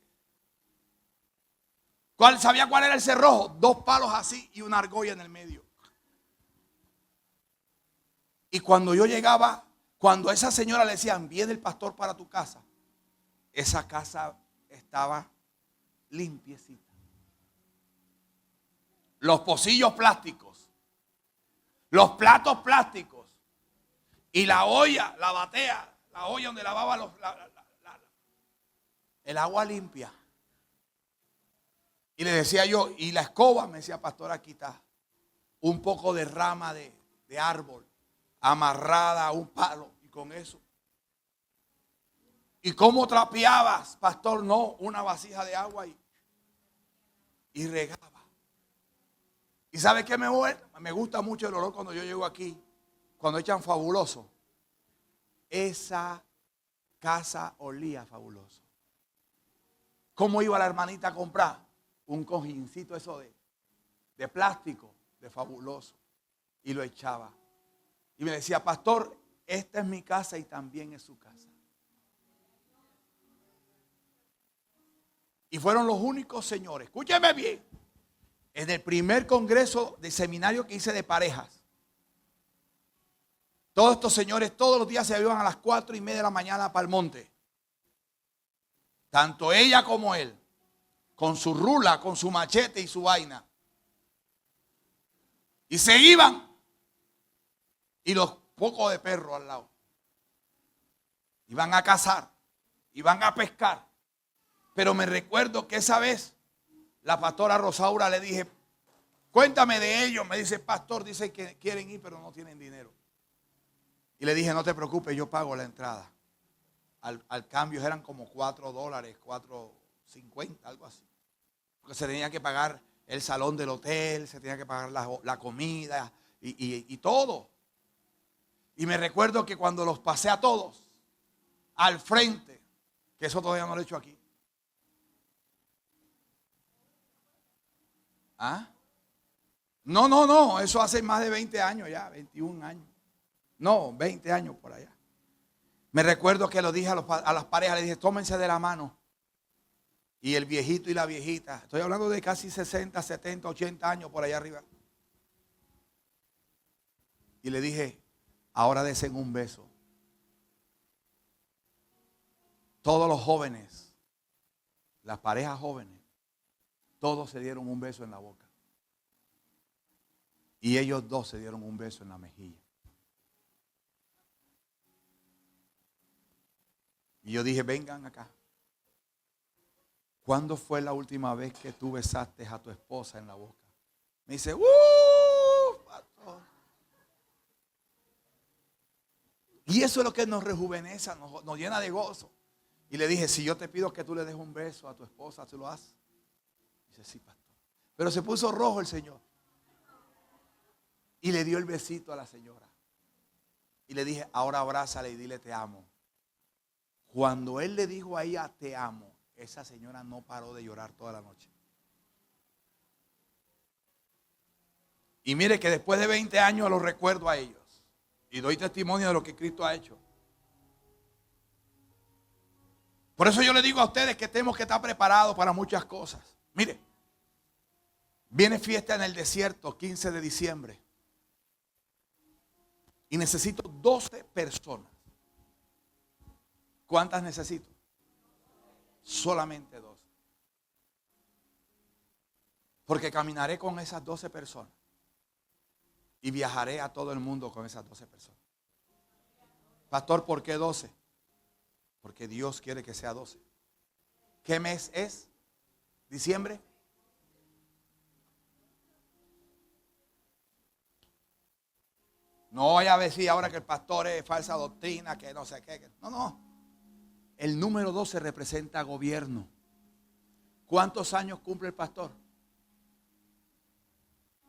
¿Sabía cuál era el cerrojo? 2 palos así y una argolla en el medio. Y cuando yo llegaba, cuando a esa señora le decían, viene el pastor para tu casa, esa casa estaba limpiecita. Los pocillos plásticos, los platos plásticos y la olla, la batea, la olla donde lavaba el agua limpia. Y le decía yo, y la escoba, me decía, pastor, aquí está un poco de rama de árbol amarrada a un palo, y con eso. ¿Y cómo trapeabas, pastor? No, una vasija de agua y regaba. ¿Y sabe qué me gusta mucho el olor cuando yo llego aquí? Cuando echan fabuloso. Esa casa olía fabuloso. ¿Cómo iba la hermanita a comprar? Un cojincito eso de plástico, de fabuloso. Y lo echaba. Y me decía, pastor, esta es mi casa y también es su casa. Y fueron los únicos señores, escúcheme bien, en el primer congreso de seminario que hice de parejas. Todos estos señores todos los días se iban a las 4:30 de la mañana para el monte. Tanto ella como él. Con su rula, con su machete y su vaina. Y se iban. Y los pocos de perro al lado. Iban a cazar. Iban a pescar. Pero me recuerdo que esa vez la pastora Rosaura le dije, cuéntame de ellos. Me dice, pastor, dice que quieren ir pero no tienen dinero. Y le dije, no te preocupes, yo pago la entrada. Al cambio eran como $4, $4.50, algo así. Porque se tenía que pagar el salón del hotel, se tenía que pagar la comida y todo. Y me recuerdo que cuando los pasé a todos al frente, que eso todavía no lo he hecho aquí. ¿Ah? No, eso hace más de 20 años ya, 21 años. No, 20 años por allá. Me recuerdo que lo dije a las parejas, le dije, tómense de la mano. Y el viejito y la viejita, estoy hablando de casi 60, 70, 80 años por allá arriba. Y le dije, ahora desen un beso. Todos los jóvenes, las parejas jóvenes, todos se dieron un beso en la boca. Y ellos dos se dieron un beso en la mejilla. Y yo dije, vengan acá. ¿Cuándo fue la última vez que tú besaste a tu esposa en la boca? Me dice, pastor. Y eso es lo que nos rejuvenece, nos llena de gozo. Y le dije, si yo te pido que tú le des un beso a tu esposa, ¿tú lo haces? Dice, sí, pastor. Pero se puso rojo el Señor. Y le dio el besito a la señora. Y le dije, ahora abrázale y dile te amo. Cuando él le dijo a ella te amo, esa señora no paró de llorar toda la noche. Y mire que después de 20 años los recuerdo a ellos. Y doy testimonio de lo que Cristo ha hecho. Por eso yo le digo a ustedes que tenemos que estar preparados para muchas cosas. Mire, viene fiesta en el desierto, 15 de diciembre. Y necesito 12 personas. ¿Cuántas necesito? Solamente 12. Porque caminaré con esas 12 personas. Y viajaré a todo el mundo con esas 12 personas. Pastor, ¿por qué 12? Porque Dios quiere que sea 12. ¿Qué mes es? ¿Diciembre? No vaya a decir ahora que el pastor es falsa doctrina, que no sé qué. No. El número 12 representa gobierno. ¿Cuántos años cumple el pastor?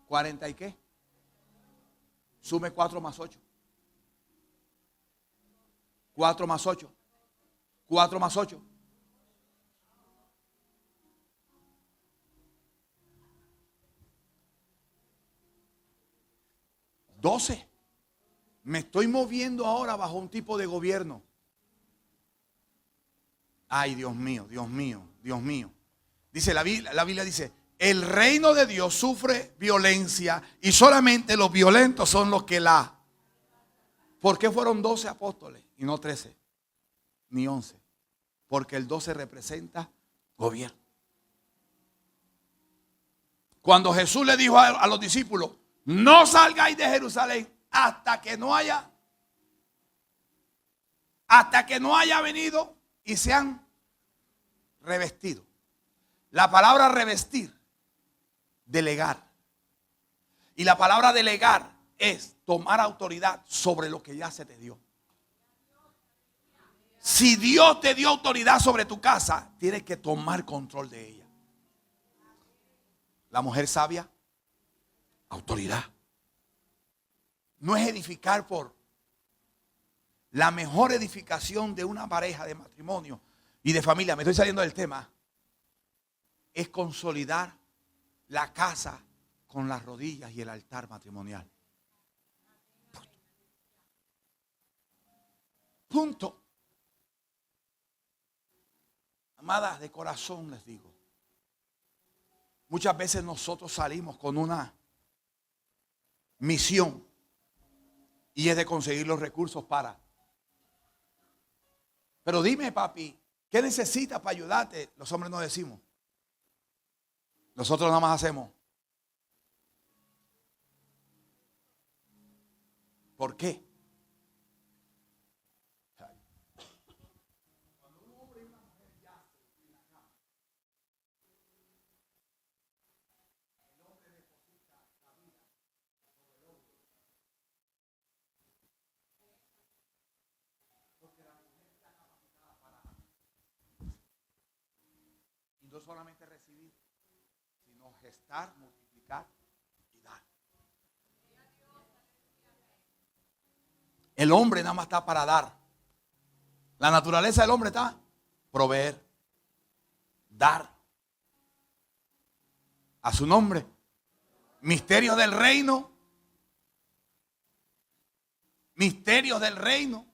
¿40 y qué? Sume 4 más 8. 4 más 8. 4 más 8. $12. Me estoy moviendo ahora bajo un tipo de gobierno. Ay, Dios mío, Dios mío, Dios mío. Dice la Biblia dice, el reino de Dios sufre violencia y solamente los violentos son los que la. ¿Por qué fueron 12 apóstoles y no 13 ni 11? Porque el 12 representa gobierno. Cuando Jesús le dijo a los discípulos, no salgáis de Jerusalén hasta que no haya venido y se han revestido. La palabra revestir, delegar. Y la palabra delegar es tomar autoridad sobre lo que ya se te dio. Si Dios te dio autoridad sobre tu casa, tienes que tomar control de ella. La mujer sabia, autoridad. No es edificar por la mejor edificación de una pareja de matrimonio y de familia. Me estoy saliendo del tema. Es consolidar la casa con las rodillas y el altar matrimonial. Punto. Amadas, de corazón les digo. Muchas veces nosotros salimos con una misión y es de conseguir los recursos para. Pero dime, papi, ¿qué necesitas para ayudarte? Los hombres no decimos. Nosotros nada más hacemos. ¿Por qué? solamente recibir, sino gestar, multiplicar y dar. El hombre nada más está para dar. La naturaleza del hombre está proveer, dar. A su nombre. Misterios del reino. Misterios del reino.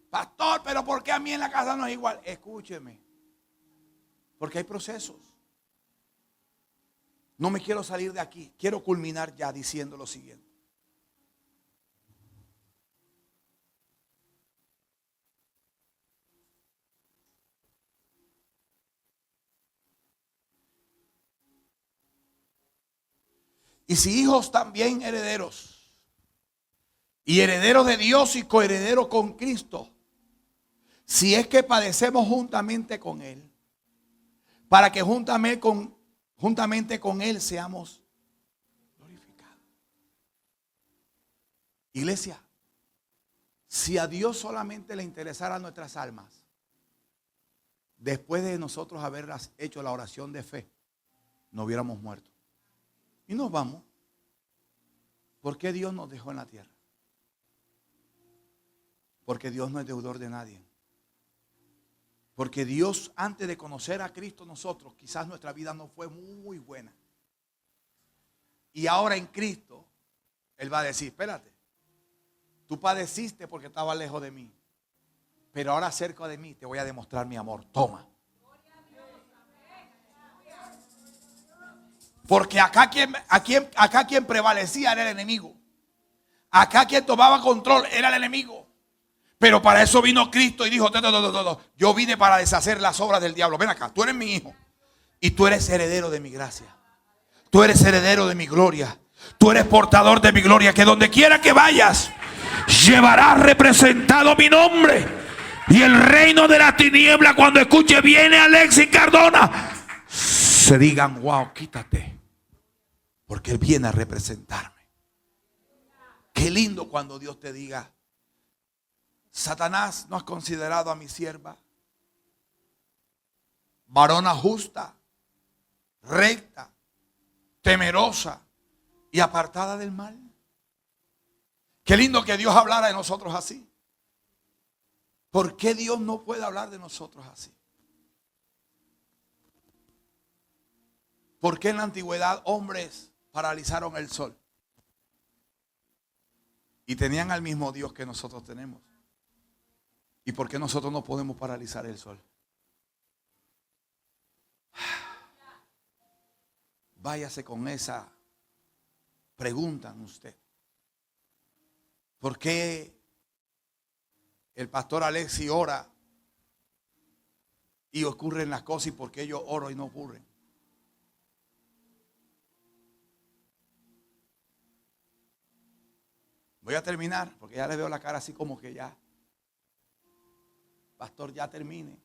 Pastor, pero ¿por qué a mí en la casa no es igual? Escúcheme. Porque hay procesos. No me quiero salir de aquí. Quiero culminar ya diciendo lo siguiente. Y si hijos, también herederos. Y herederos de Dios y coherederos con Cristo. Si es que padecemos juntamente con Él. Para que juntamente con Él seamos glorificados. Iglesia, si a Dios solamente le interesaran nuestras almas, después de nosotros haber hecho la oración de fe, no hubiéramos muerto. Y nos vamos. ¿Por qué Dios nos dejó en la tierra? Porque Dios no es deudor de nadie. Porque Dios, antes de conocer a Cristo nosotros, quizás nuestra vida no fue muy buena. Y ahora en Cristo, Él va a decir, espérate, tú padeciste porque estabas lejos de mí. Pero ahora cerca de mí te voy a demostrar mi amor. Toma. Porque acá quien prevalecía era el enemigo. Acá quien tomaba control era el enemigo. Pero para eso vino Cristo y dijo, yo vine para deshacer las obras del diablo. Ven acá, tú eres mi hijo. Y tú eres heredero de mi gracia. Tú eres heredero de mi gloria. Tú eres portador de mi gloria. Que donde quiera que vayas, llevarás representado mi nombre. Y el reino de la tiniebla, cuando escuche viene Alexis Cardona, se digan, wow, quítate. Porque Él viene a representarme. Qué lindo cuando Dios te diga, Satanás, no has considerado a mi sierva, varona justa, recta, temerosa y apartada del mal. Qué lindo que Dios hablara de nosotros así. ¿Por qué Dios no puede hablar de nosotros así? ¿Por qué en la antigüedad hombres paralizaron el sol? Y tenían al mismo Dios que nosotros tenemos. ¿Y por qué nosotros no podemos paralizar el sol? Váyase con esa pregunta en usted. ¿Por qué el pastor Alexis ora y ocurren las cosas y por qué yo oro y no ocurren? Voy a terminar porque ya le veo la cara así como que ya. Pastor, ya termine.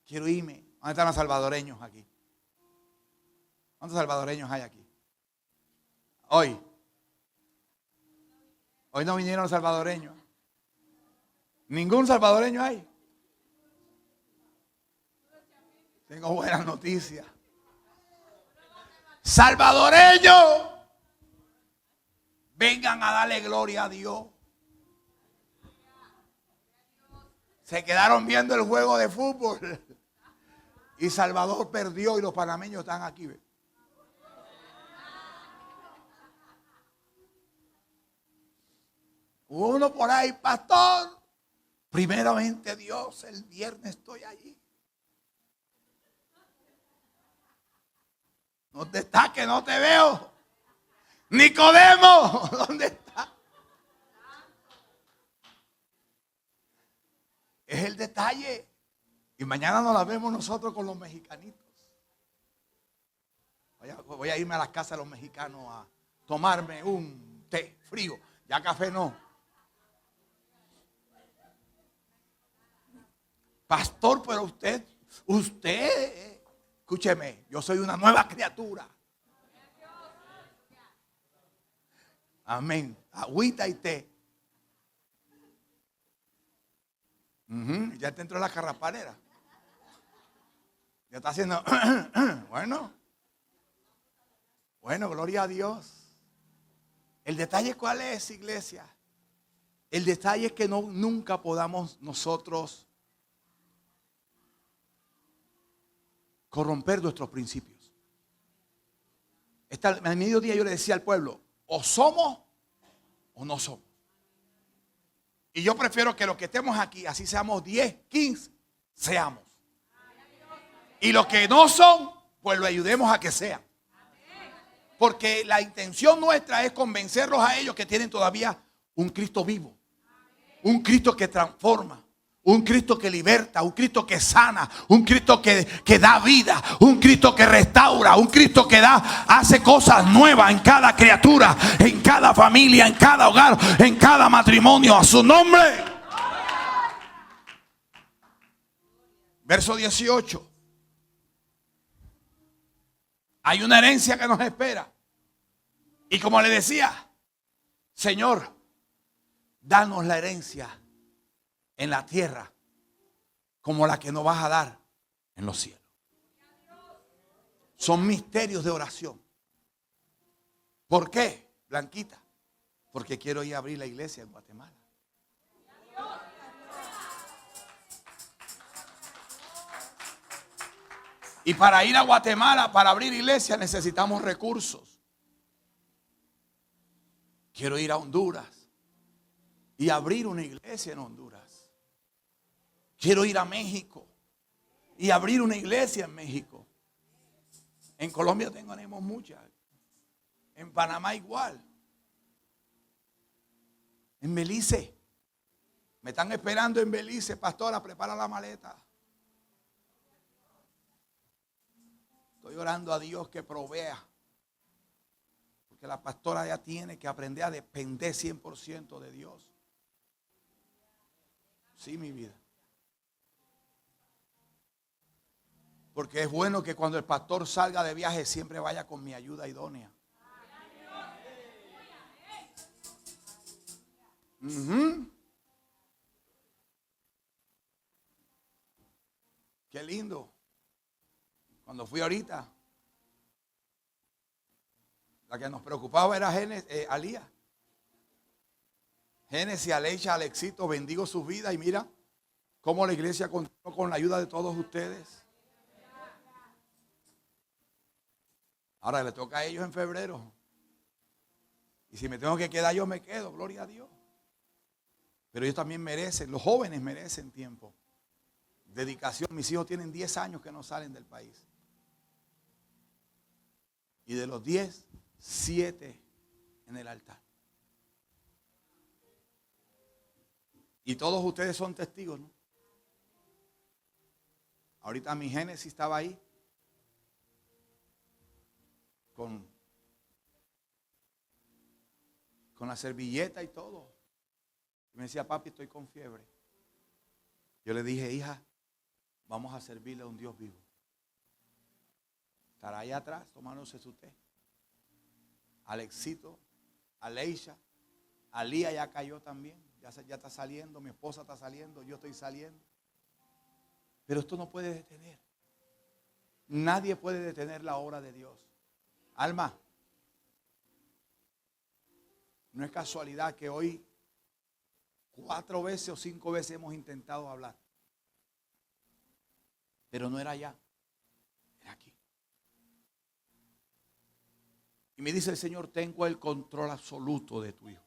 Quiero irme. ¿Dónde están los salvadoreños aquí? ¿Cuántos salvadoreños hay aquí? Hoy no vinieron los salvadoreños. Ningún salvadoreño hay. Tengo buenas noticias. Salvadoreños, vengan a darle gloria a Dios. Se quedaron viendo el juego de fútbol y Salvador perdió y los panameños están aquí. Hubo uno por ahí, pastor, primeramente Dios, el viernes estoy allí. ¿Dónde está que no te veo? Nicodemo, ¿dónde está? Es el detalle. Y mañana nos la vemos nosotros con los mexicanitos. Voy a irme a las casas de los mexicanos a tomarme un té frío. Ya café no. Pastor, pero usted, escúcheme, yo soy una nueva criatura. Amén. Agüita y té. Ya te entró la carrapanera. Ya está haciendo. Bueno, gloria a Dios. El detalle, ¿cuál es, iglesia? El detalle es que nunca podamos nosotros corromper nuestros principios. Al mediodía yo le decía al pueblo, o somos o no somos. Y yo prefiero que los que estemos aquí, así seamos 10, 15, seamos. Y los que no son, pues lo ayudemos a que sean. Porque la intención nuestra es convencerlos a ellos que tienen todavía un Cristo vivo. Un Cristo que transforma. Un Cristo que liberta, un Cristo que sana, un Cristo que da vida, un Cristo que restaura, un Cristo que hace cosas nuevas en cada criatura, en cada familia, en cada hogar, en cada matrimonio. A su nombre. Verso 18. Hay una herencia que nos espera. Y como le decía, Señor, danos la herencia en la tierra como la que nos vas a dar en los cielos. Son misterios de oración. ¿Por qué, Blanquita? Porque quiero ir a abrir la iglesia en Guatemala. Y para ir a Guatemala, para abrir iglesia, necesitamos recursos. Quiero ir a Honduras y abrir una iglesia en Honduras. Quiero ir a México y abrir una iglesia en México. En Colombia tenemos muchas. En Panamá igual. En Belice. Me están esperando en Belice, pastora, prepara la maleta. Estoy orando a Dios que provea. Porque la pastora ya tiene que aprender a depender 100% de Dios. Sí, mi vida. Porque es bueno que cuando el pastor salga de viaje siempre vaya con mi ayuda idónea. Qué lindo. Cuando fui ahorita, la que nos preocupaba era Alía. Génesis, Aleisha, Alexito, bendigo sus vidas y mira cómo la iglesia continuó con la ayuda de todos ustedes. Ahora le toca a ellos en febrero. Y si me tengo que quedar, yo me quedo, gloria a Dios. Pero ellos también merecen, los jóvenes merecen tiempo, dedicación. Mis hijos tienen 10 años que no salen del país. Y de los 10, 7 en el altar. Y todos ustedes son testigos, ¿no? Ahorita mi Génesis estaba ahí. Con la servilleta y todo. Y me decía, papi, estoy con fiebre. Yo le dije, hija, vamos a servirle a un Dios vivo. Estará allá atrás tomándose su té. Alexito, Aleisha, Alía ya cayó también. Ya está saliendo, mi esposa está saliendo, yo estoy saliendo. Pero esto no puede detener. Nadie puede detener la obra de Dios. Alma, no es casualidad que hoy 4 veces o 5 veces hemos intentado hablar. Pero no era allá, era aquí. Y me dice el Señor, tengo el control absoluto de tu hijo.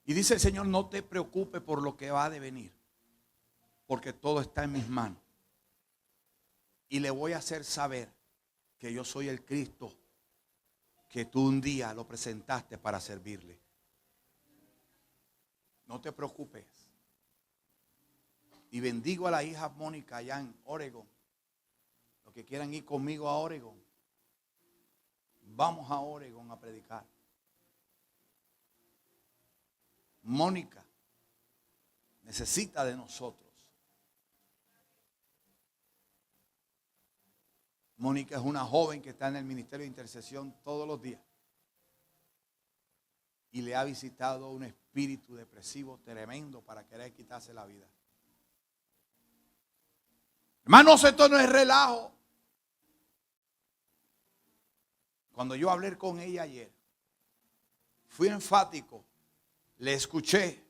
Y dice el Señor, no te preocupes por lo que va a devenir, porque todo está en mis manos. Y le voy a hacer saber que yo soy el Cristo que tú un día lo presentaste para servirle. No te preocupes. Y bendigo a la hija Mónica allá en Oregon. Los que quieran ir conmigo a Oregon, vamos a Oregon a predicar. Mónica necesita de nosotros. Mónica es una joven que está en el ministerio de intercesión todos los días. Y le ha visitado un espíritu depresivo tremendo para querer quitarse la vida. Hermanos, esto no es relajo. Cuando yo hablé con ella ayer, fui enfático, le escuché,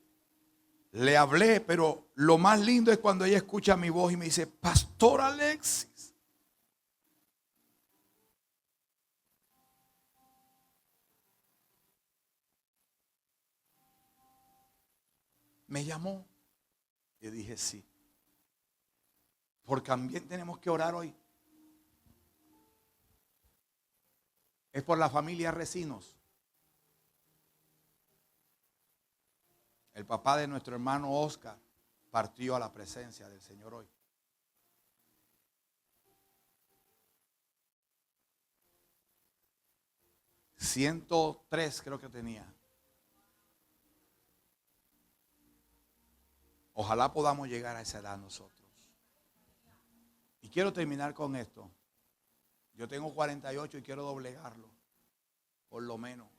le hablé, pero lo más lindo es cuando ella escucha mi voz y me dice: Pastor Alexis. Me llamó. Y dije sí. Porque también tenemos que orar hoy. Es por la familia Recinos. El papá de nuestro hermano Oscar partió a la presencia del Señor hoy. ...103 creo que tenía. Ojalá podamos llegar a esa edad nosotros. Y quiero terminar con esto. Yo tengo 48 y quiero doblegarlo. Por lo menos.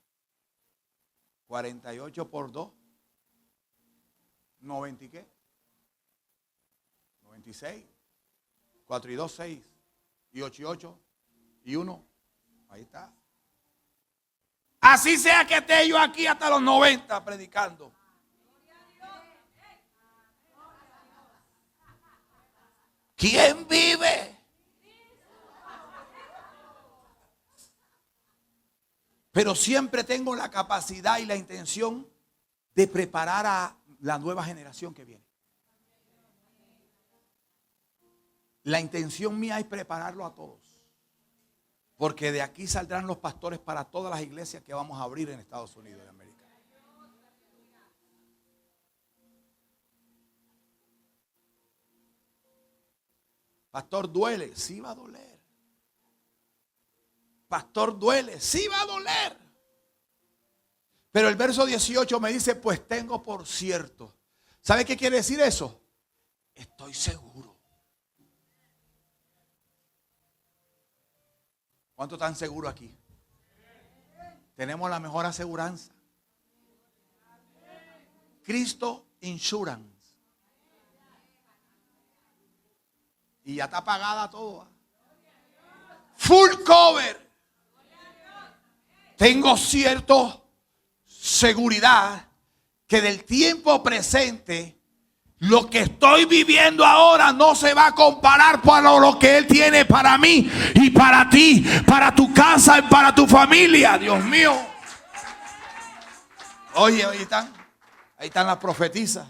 48 por 2. 90 y qué? 96. 4 y 2, 6. Y 8 y 8. Y 1. Ahí está. Así sea que esté yo aquí hasta los 90 predicando. ¿Quién vive? Pero siempre tengo la capacidad y la intención de preparar a la nueva generación que viene. La intención mía es prepararlo a todos. Porque de aquí saldrán los pastores para todas las iglesias que vamos a abrir en Estados Unidos de América. Pastor, duele, sí va a doler. Pastor, duele, sí va a doler. Pero el verso 18 me dice: pues tengo por cierto. ¿Sabe qué quiere decir eso? Estoy seguro. ¿Cuántos están seguros aquí? Tenemos la mejor aseguranza. Cristo Insurance. Y ya está pagada toda. Full cover. Tengo cierta seguridad que del tiempo presente, lo que estoy viviendo ahora no se va a comparar para lo que Él tiene para mí y para ti, para tu casa y para tu familia. Dios mío. Oye, ahí están las profetisas.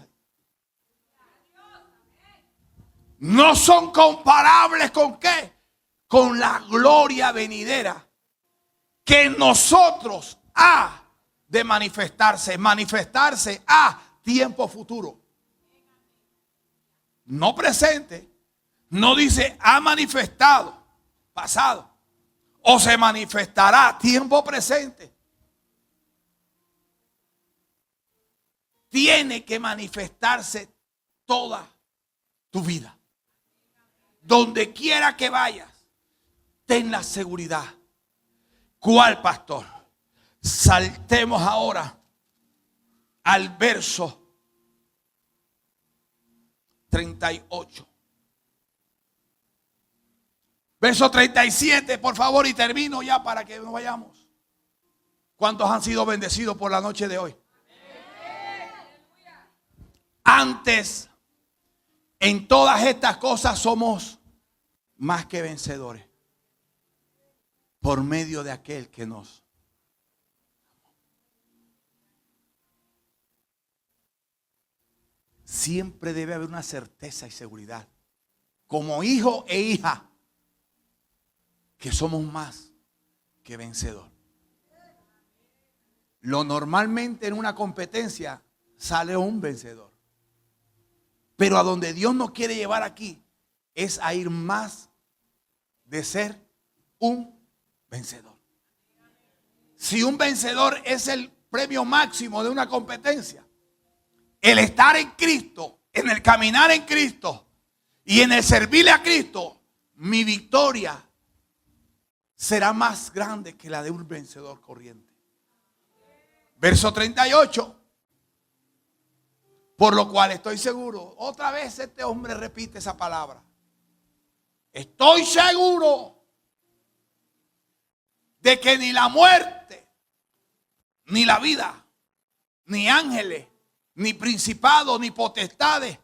No son comparables ¿con qué? Con la gloria venidera que en nosotros ha de manifestarse a tiempo futuro. No presente, no dice ha manifestado, pasado, o se manifestará tiempo presente. Tiene que manifestarse toda tu vida. Donde quiera que vayas, ten la seguridad. ¿Cuál, pastor? Saltemos ahora al verso 38. Verso 37, por favor, y termino ya para que nos vayamos. ¿Cuántos han sido bendecidos por la noche de hoy? Antes, en todas estas cosas somos más que vencedores por medio de aquel que nos amó. Siempre debe haber una certeza y seguridad como hijo e hija que somos más que vencedor. Lo normalmente en una competencia sale un vencedor. Pero a donde Dios nos quiere llevar aquí es a ir más de ser un vencedor. Si un vencedor es el premio máximo de una competencia, el estar en Cristo, en el caminar en Cristo y en el servirle a Cristo, mi victoria será más grande que la de un vencedor corriente. Verso 38. Por lo cual estoy seguro. Otra vez este hombre repite esa palabra. Estoy seguro de que ni la muerte, ni la vida, ni ángeles, ni principados, ni potestades,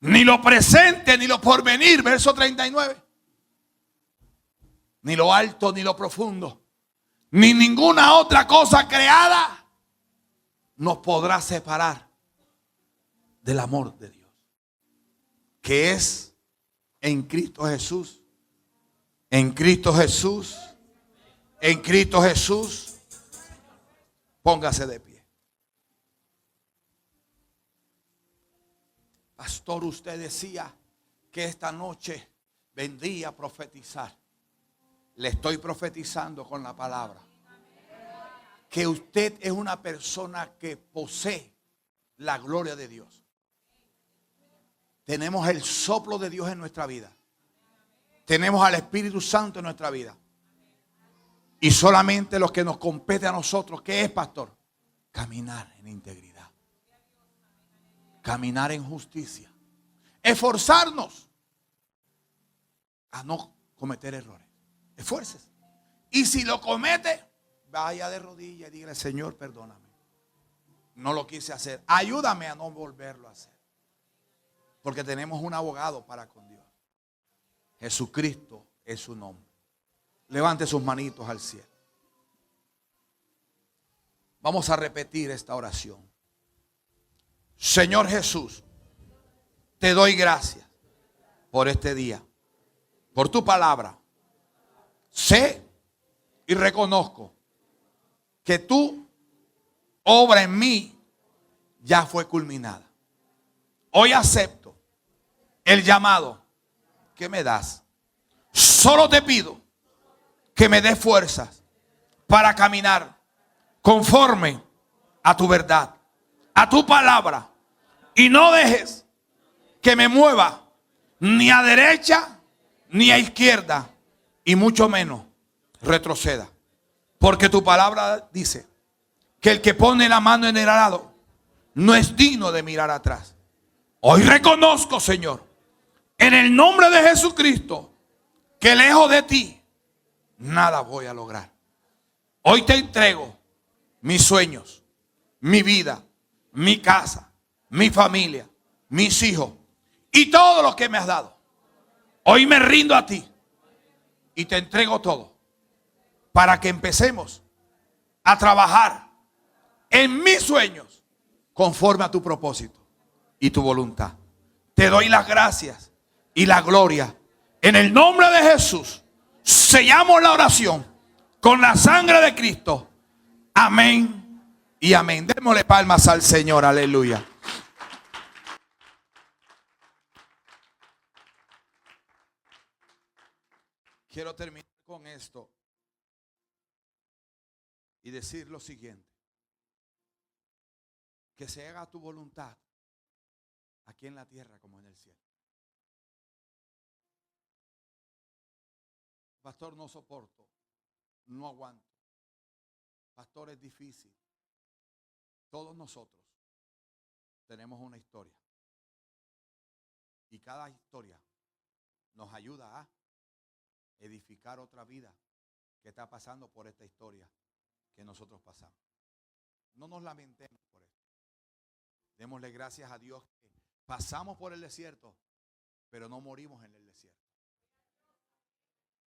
ni lo presente, ni lo porvenir, verso 39, ni lo alto, ni lo profundo, ni ninguna otra cosa creada nos podrá separar del amor de Dios, que es en Cristo Jesús. En Cristo Jesús. En Cristo Jesús. Póngase de pie. Pastor, usted decía que esta noche vendría a profetizar. Le estoy profetizando con la palabra que usted es una persona que posee la gloria de Dios. Tenemos el soplo de Dios en nuestra vida. Tenemos al Espíritu Santo en nuestra vida. Y solamente lo que nos compete a nosotros, ¿qué es, pastor? Caminar en integridad. Caminar en justicia. Esforzarnos a no cometer errores. Esfuércese. Y si lo comete, vaya de rodillas y dígale: Señor, perdóname. No lo quise hacer. Ayúdame a no volverlo a hacer. Porque tenemos un abogado para con Dios. Jesucristo es su nombre. Levante sus manitos al cielo. Vamos a repetir esta oración. Señor Jesús, te doy gracias por este día, por tu palabra. Sé y reconozco que tu obra en mí ya fue culminada. Hoy acepto el llamado que me das. Solo te pido que me des fuerzas para caminar conforme a tu verdad, a tu palabra, y no dejes que me mueva ni a derecha ni a izquierda, y mucho menos retroceda, porque tu palabra dice que el que pone la mano en el arado no es digno de mirar atrás. Hoy reconozco, Señor, en el nombre de Jesucristo, que lejos de ti nada voy a lograr. Hoy te entrego mis sueños, mi vida, mi casa, mi familia, mis hijos y todo lo que me has dado. Hoy me rindo a ti y te entrego todo para que empecemos a trabajar en mis sueños conforme a tu propósito y tu voluntad. Te doy las gracias y la gloria en el nombre de Jesús. Sellamos la oración con la sangre de Cristo. Amén y amén. Démosle palmas al Señor. Aleluya. Quiero terminar con esto y decir lo siguiente: que se haga tu voluntad aquí en la tierra como en el cielo. Pastor, no soporto, no aguanto. Pastor, es difícil. Todos nosotros tenemos una historia. Y cada historia nos ayuda a edificar otra vida que está pasando por esta historia que nosotros pasamos. No nos lamentemos por esto. Démosle gracias a Dios que pasamos por el desierto, pero no morimos en el desierto.